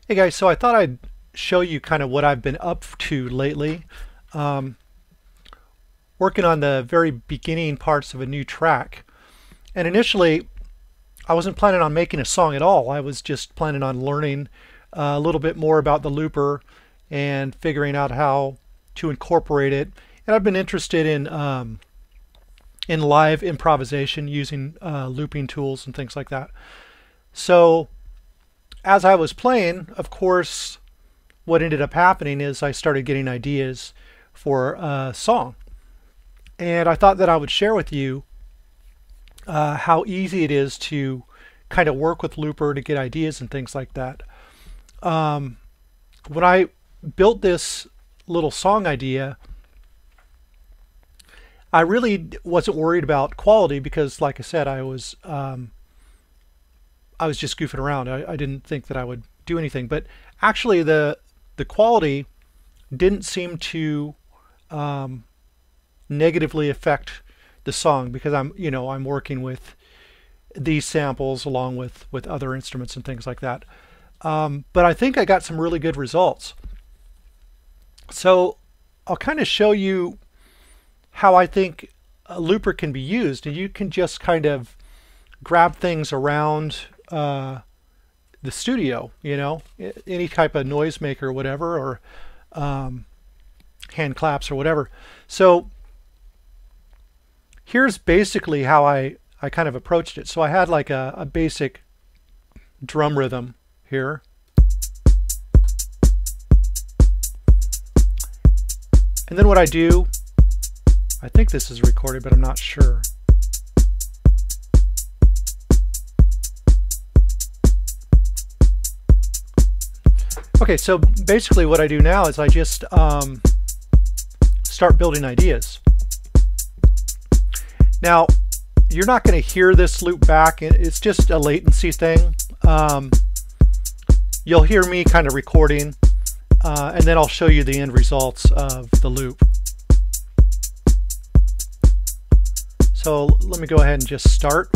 Hey guys, so I thought I'd show you kind of what I've been up to lately. Working on the very beginning parts of a new track. And initially, I wasn't planning on making a song at all. I was just planning on learning a little bit more about the looper and figuring out how to incorporate it. And I've been interested in live improvisation using looping tools and things like that. So as I was playing, of course, what ended up happening is I started getting ideas for a song. And I thought that I would share with you how easy it is to kind of work with Looper to get ideas and things like that. When I built this little song idea, I really wasn't worried about quality because, like I said, I was just goofing around. I didn't think that I would do anything, but actually the quality didn't seem to negatively affect the song because I'm working with these samples along with other instruments and things like that. But I think I got some really good results. So I'll kind of show you how I think a looper can be used, and you can just kind of grab things around the studio, any type of noisemaker or whatever, or hand claps or whatever. So here's basically how I kind of approached it. So I had like a basic drum rhythm here. And then what I do, I think this is recorded, but I'm not sure. Okay, so basically what I do now is I just start building ideas. Now, you're not going to hear this loop back. It's just a latency thing. You'll hear me kind of recording, and then I'll show you the end results of the loop. So let me go ahead and just start.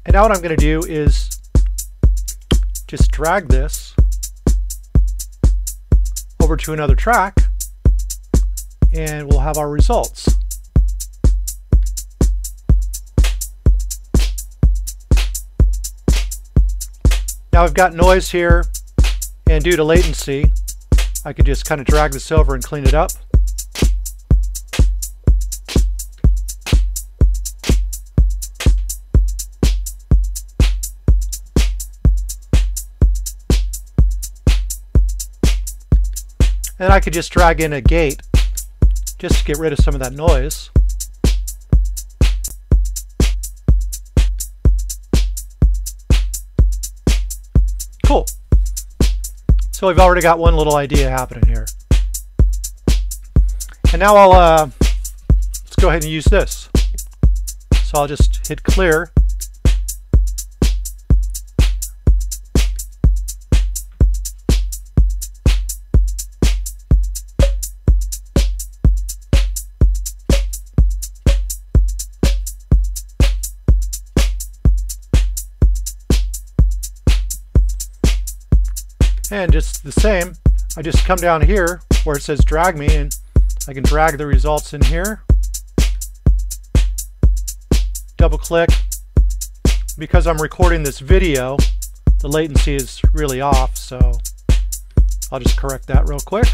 And now what I'm going to do is just drag this over to another track, and we'll have our results. Now I've got noise here, and due to latency, I could just kind of drag this over and clean it up. And I could just drag in a gate just to get rid of some of that noise. Cool. So we've already got one little idea happening here. And now let's go ahead and use this. So I'll just hit clear. And just the same, I just come down here where it says drag me, and I can drag the results in here. Double click. Because I'm recording this video, the latency is really off, so I'll just correct that real quick.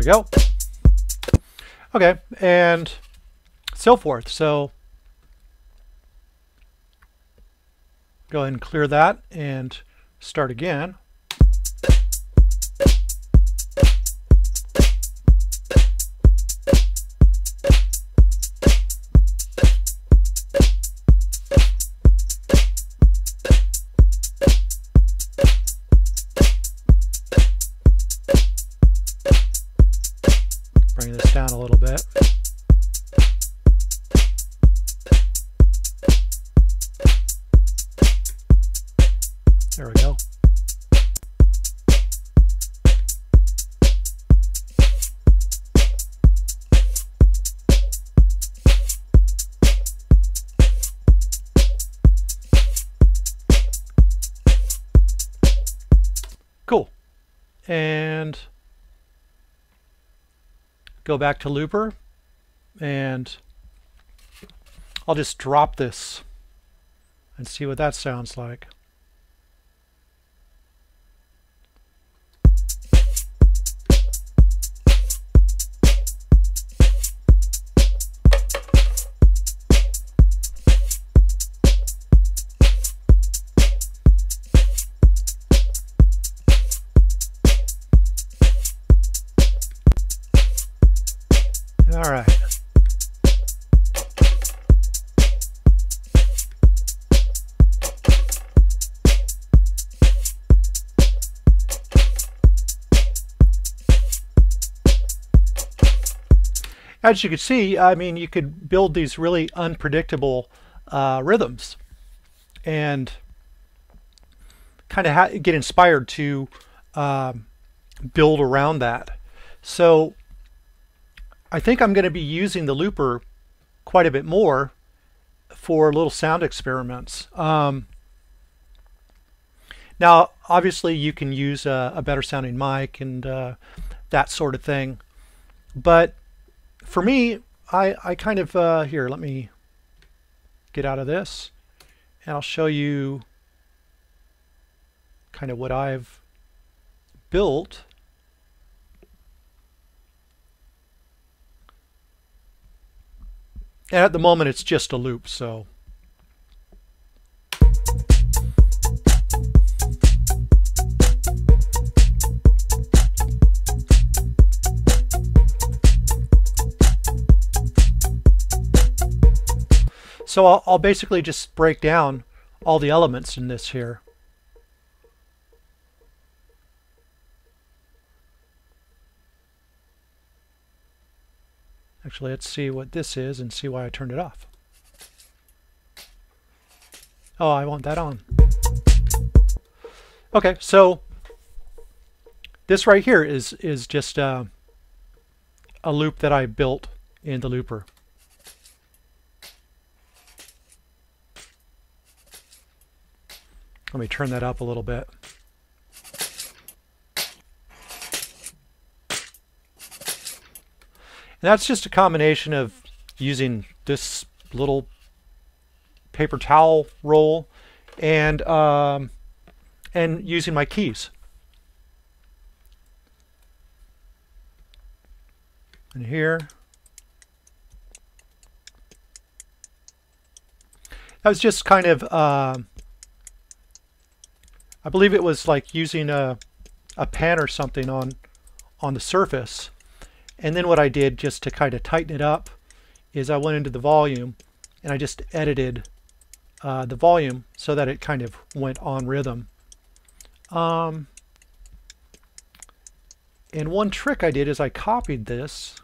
we go. Okay, and so forth. So go ahead and clear that and start again. Bring this down a little bit. There we go. Cool. And go back to Looper, and I'll just drop this and see what that sounds like. All right. As you can see, I mean, you could build these really unpredictable rhythms and kind of get inspired to build around that. So I think I'm going to be using the looper quite a bit more for little sound experiments. Now, obviously, you can use a better sounding mic and that sort of thing. But for me, I kind of, here, let me get out of this, and I'll show you kind of what I've built. And at the moment, it's just a loop, so. So I'll basically just break down all the elements in this here. Actually, let's see what this is and see why I turned it off. Oh, I want that on. Okay, so this right here is just a loop that I built in the looper. Let me turn that up a little bit. And that's just a combination of using this little paper towel roll and using my keys. And here, that was just kind of, I believe it was like using a pen or something on the surface. And then what I did just to kind of tighten it up is I went into the volume and I just edited the volume so that it kind of went on rhythm. And one trick I did is I copied this.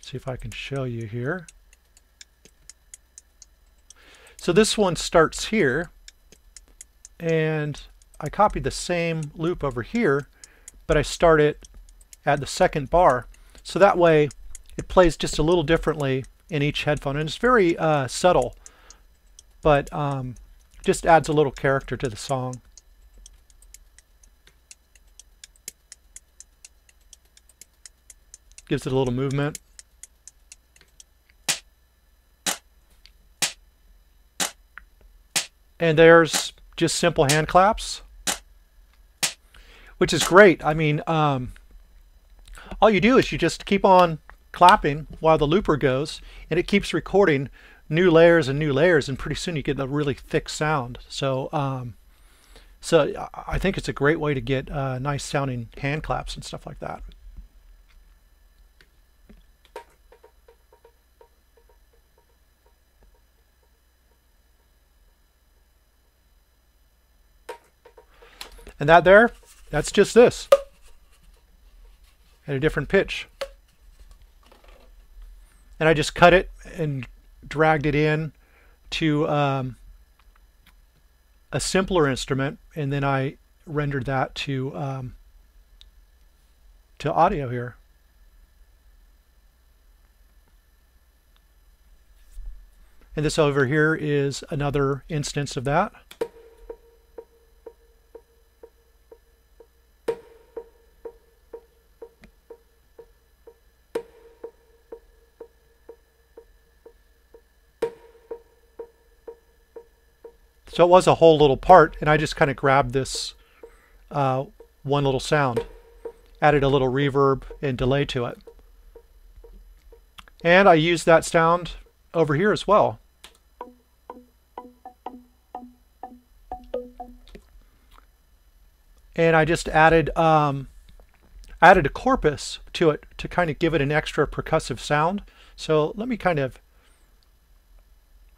See if I can show you here. So this one starts here, and I copied the same loop over here, but I start it at the second bar, so that way it plays just a little differently in each headphone, and it's very subtle, but just adds a little character to the song. Gives it a little movement. And there's just simple hand claps, which is great. I mean, All you do is you just keep on clapping while the looper goes, and it keeps recording new layers and new layers, and pretty soon you get a really thick sound. So I think it's a great way to get nice sounding hand claps and stuff like that. And that's just this at a different pitch. And I just cut it and dragged it in to a simpler instrument, and then I rendered that to audio here. And this over here is another instance of that. So it was a whole little part, and I just kind of grabbed this one little sound, added a little reverb and delay to it. And I used that sound over here as well. And I just added a corpus to it to kind of give it an extra percussive sound. So let me kind of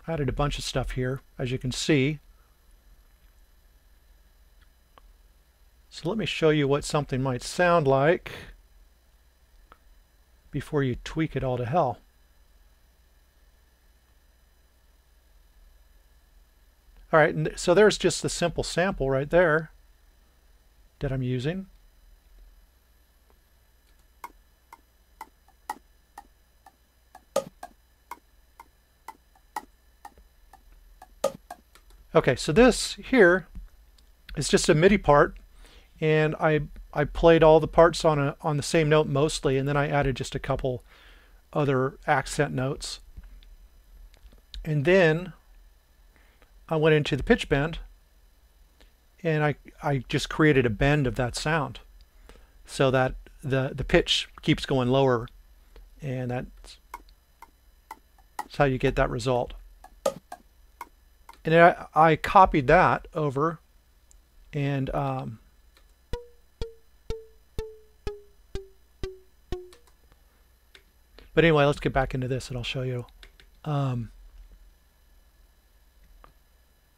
added a bunch of stuff here, as you can see. So let me show you what something might sound like before you tweak it all to hell. All right, and so there's just the simple sample right there that I'm using. Okay, so this here is just a MIDI part, and I played all the parts on the same note mostly, and then I added just a couple other accent notes. And then I went into the pitch bend, and I just created a bend of that sound so that the pitch keeps going lower, and that's how you get that result. And then I copied that over, and but anyway, let's get back into this and I'll show you.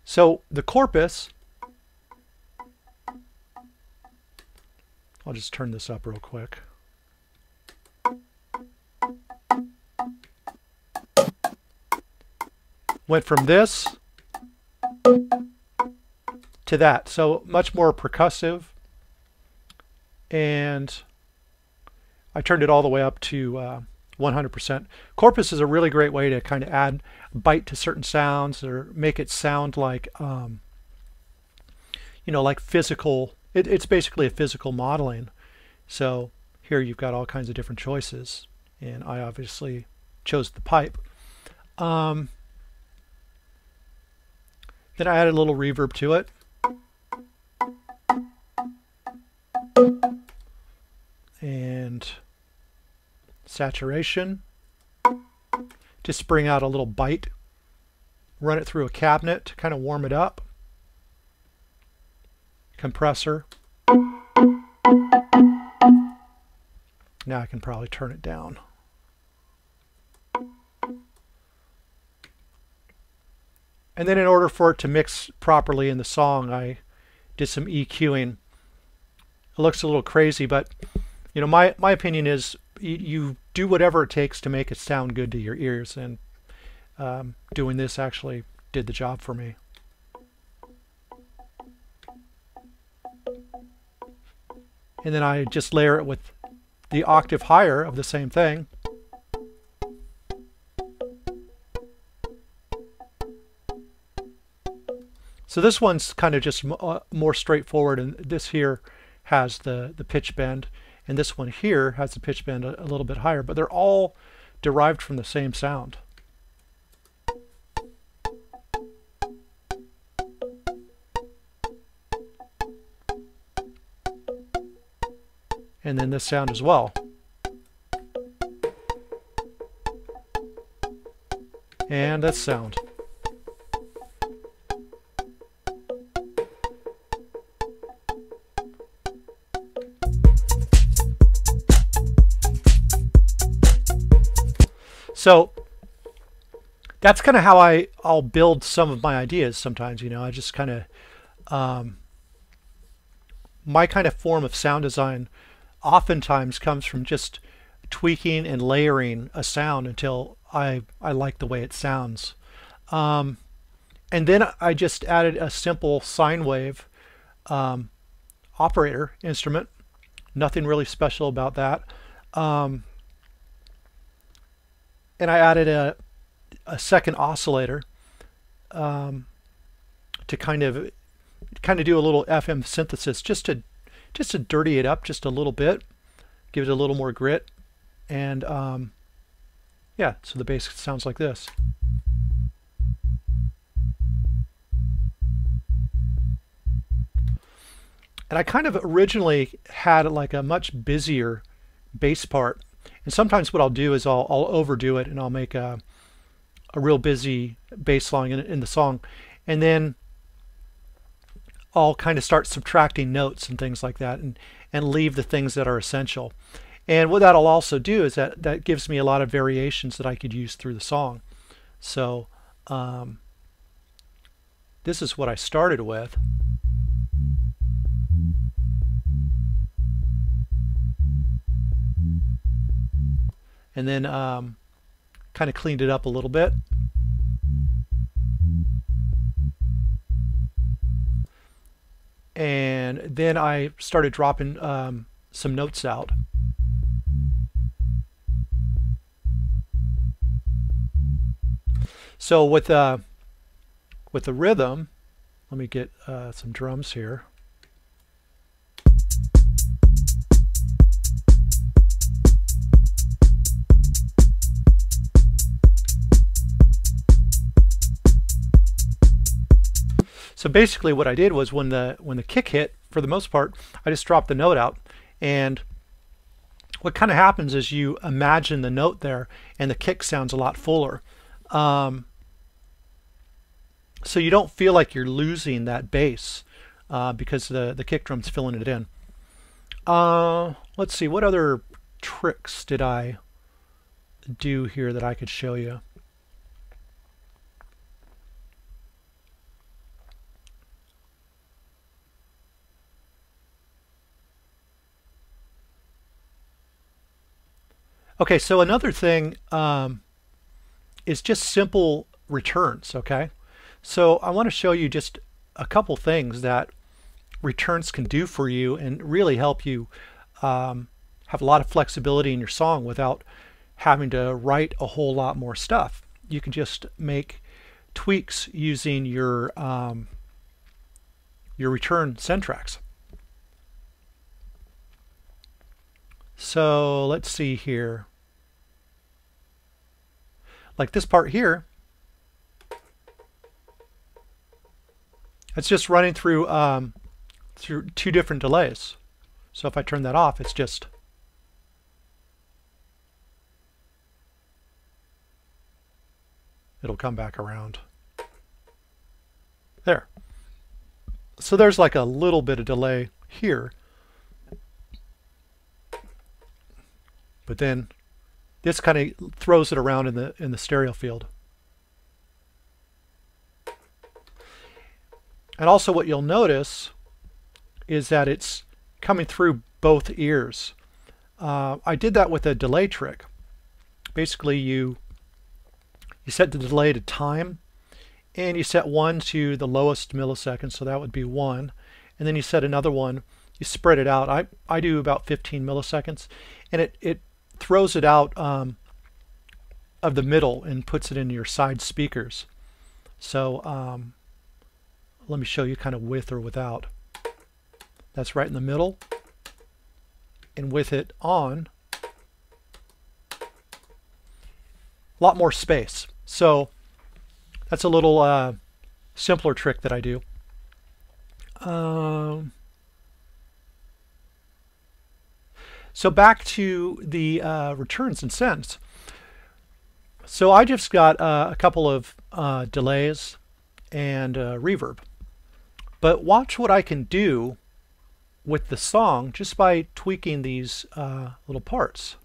So the corpus, I'll just turn this up real quick. Went from this to that, so much more percussive, and I turned it all the way up to 100%. Corpus is a really great way to kind of add bite to certain sounds or make it sound like you know, like physical. It's basically a physical modeling. So here you've got all kinds of different choices, and I obviously chose the pipe. Then I added a little reverb to it. And saturation. Just bring out a little bite. Run it through a cabinet to kind of warm it up. Compressor. Now I can probably turn it down. And then in order for it to mix properly in the song, I did some EQing. It looks a little crazy, but you know, my opinion is you do whatever it takes to make it sound good to your ears, and doing this actually did the job for me. And then I just layer it with the octave higher of the same thing. So this one's kind of just more straightforward, and this here has the pitch bend, and this one here has the pitch bend a little bit higher, but they're all derived from the same sound. And then this sound as well. And that's sound. So that's kind of how I'll build some of my ideas sometimes. I just kind of my kind of form of sound design oftentimes comes from just tweaking and layering a sound until I like the way it sounds. And then I just added a simple sine wave operator instrument. Nothing really special about that. And I added a second oscillator to kind of do a little FM synthesis, just to dirty it up just a little bit, give it a little more grit, and yeah, so the bass sounds like this. And I kind of originally had like a much busier bass part, and sometimes what I'll do is I'll overdo it and I'll make a real busy bass line in the song, and then I'll kind of start subtracting notes and things like that, and leave the things that are essential. And what that'll also do is that gives me a lot of variations that I could use through the song. So this is what I started with. And then kind of cleaned it up a little bit. And then I started dropping some notes out. So with the rhythm, let me get some drums here. So basically what I did was when the kick hit, for the most part, I just dropped the note out. And what kind of happens is you imagine the note there and the kick sounds a lot fuller. So you don't feel like you're losing that bass because the kick drum's filling it in. Let's see, what other tricks did I do here that I could show you? Okay, so another thing is just simple returns, okay? So I want to show you just a couple things that returns can do for you and really help you have a lot of flexibility in your song without having to write a whole lot more stuff. You can just make tweaks using your return syntax. So let's see here. Like this part here, it's just running through through two different delays. So if I turn that off, it's just it'll come back around. There. So there's like a little bit of delay here. But then this kind of throws it around in the stereo field. And also what you'll notice is that it's coming through both ears. I did that with a delay trick. Basically you set the delay to time, and you set one to the lowest millisecond, so that would be 1, and then you set another one, you spread it out. I do about 15 milliseconds, and it throws it out of the middle and puts it into your side speakers. So let me show you kind of with or without. That's right in the middle, and with it on, a lot more space. So that's a little simpler trick that I do. So back to the returns and sends. So I just got a couple of delays and reverb. But watch what I can do with the song just by tweaking these little parts.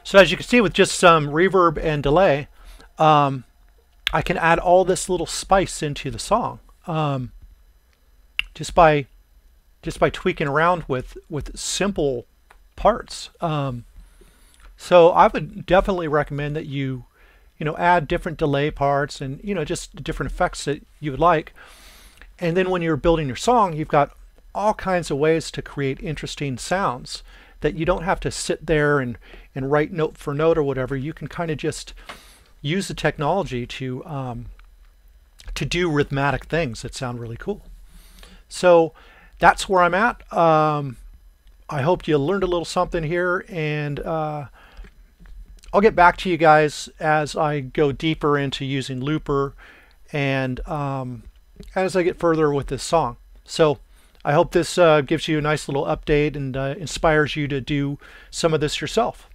So as you can see, with just some reverb and delay, I can add all this little spice into the song just by tweaking around with simple parts. So I would definitely recommend that you add different delay parts and just different effects that you would like. And then when you're building your song, you've got all kinds of ways to create interesting sounds that you don't have to sit there and write note for note or whatever. You can kind of just use the technology to do rhythmic things that sound really cool. So that's where I'm at. I hope you learned a little something here, and I'll get back to you guys as I go deeper into using Looper and as I get further with this song. So I hope this gives you a nice little update and inspires you to do some of this yourself.